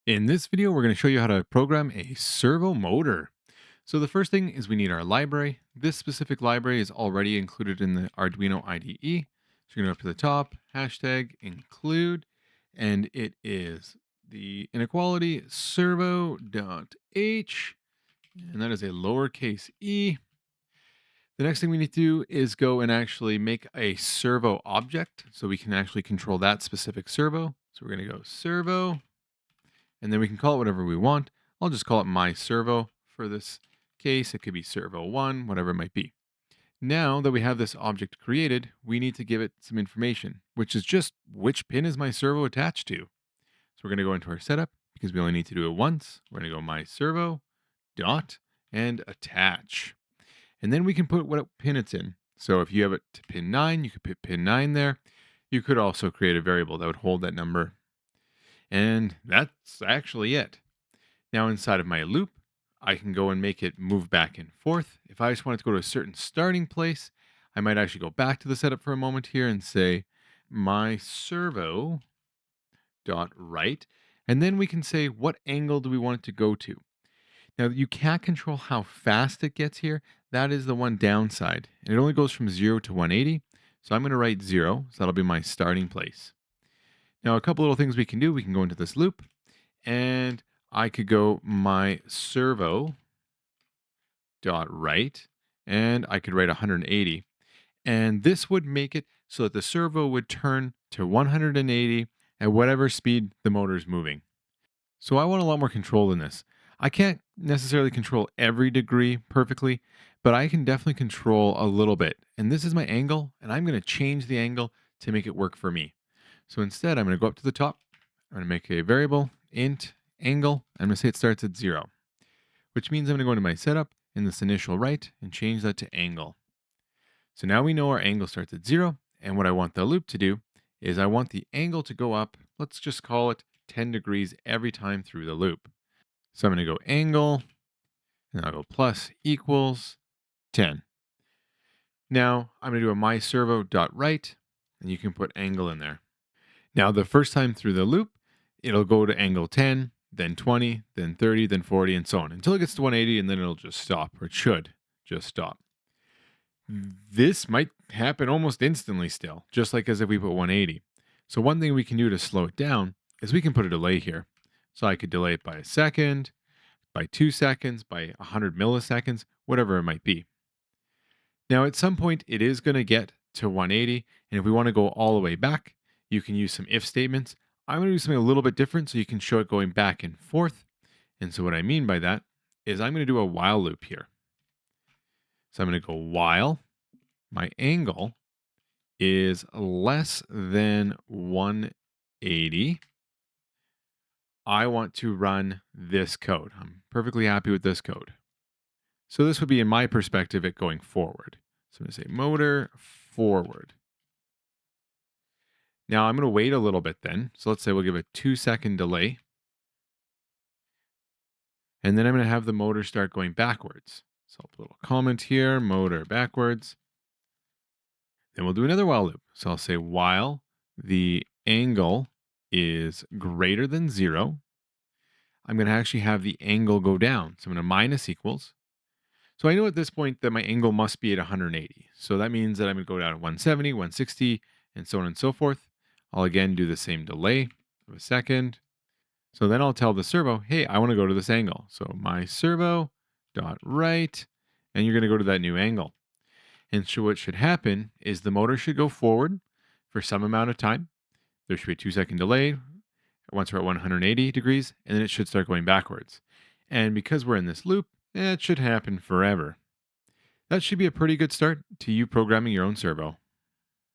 In this video, we're going to show you how to program a servo motor. So the first thing is we need our library. This specific library is already included in the Arduino IDE. So you're going to go up to the top, hashtag include, and it is the inequality servo.h, and that is a lowercase e. The next thing we need to do is go and actually make a servo object so we can actually control that specific servo. So we're going to go servo, and then we can call it whatever we want. I'll just call it my servo for this case. It could be servo 1, whatever it might be. Now that we have this object created, we need to give it some information, which is just which pin is my servo attached to. So we're going to go into our setup because we only need to do it once. We're going to go my servo dot and attach. And then we can put what pin it's in. So if you have it to pin 9, you could put pin 9 there. You could also create a variable that would hold that number. And that's actually it. Now inside of my loop, I can go and make it move back and forth. If I just wanted to go to a certain starting place, I might actually go back to the setup for a moment here and say my servo dot right. And then we can say what angle do we want it to go to. Now you can't control how fast it gets here. That is the one downside. And it only goes from 0 to 180. So I'm going to write 0. So that'll be my starting place. Now a couple little things we can do. We can go into this loop and I could go my servo dot right, and I could write 180. And this would make it so that the servo would turn to 180 at whatever speed the motor is moving. So I want a lot more control in this. I can't necessarily control every degree perfectly, but I can definitely control a little bit. And this is my angle, and I'm going to change the angle to make it work for me. So instead, I'm going to go up to the top. I'm going to make a variable int angle. I'm going to say it starts at 0, which means I'm going to go into my setup in this initial right and change that to angle. So now we know our angle starts at 0. And what I want the loop to do is I want the angle to go up. Let's just call it 10 degrees every time through the loop. So I'm going to go angle, and I'll go plus equals 10. Now I'm going to do a my servo dot right, and you can put angle in there. Now the first time through the loop, it'll go to angle 10, then 20, then 30, then 40, and so on until it gets to 180, and then it'll just stop, or it should just stop. This might happen almost instantly still, just like as if we put 180. So one thing we can do to slow it down is we can put a delay here. So I could delay it by a second, by 2 seconds, by 100 milliseconds, whatever it might be. Now, at some point, it is going to get to 180. And if we want to go all the way back, you can use some if statements. I'm going to do something a little bit different so you can show it going back and forth. And so what I mean by that is I'm going to do a while loop here. So I'm going to go while my angle is less than 180. I want to run this code. I'm perfectly happy with this code. So this would be, in my perspective, it going forward. So I'm going to say motor forward. Now I'm going to wait a little bit then. So let's say we'll give a 2-second delay. And then I'm going to have the motor start going backwards. So I'll put a little comment here, motor backwards. Then we'll do another while loop. So I'll say while the angle is greater than 0, I'm going to actually have the angle go down. So I'm going to minus equals. So I know at this point that my angle must be at 180. So that means that I'm going to go down to 170, 160, and so on and so forth. I'll again do the same delay of a second. So then I'll tell the servo, hey, I want to go to this angle. So my servo dot right, and you're going to go to that new angle. And so what should happen is the motor should go forward for some amount of time. There should be a 2-second delay once we're at 180 degrees, and then it should start going backwards. And because we're in this loop, it should happen forever. That should be a pretty good start to you programming your own servo.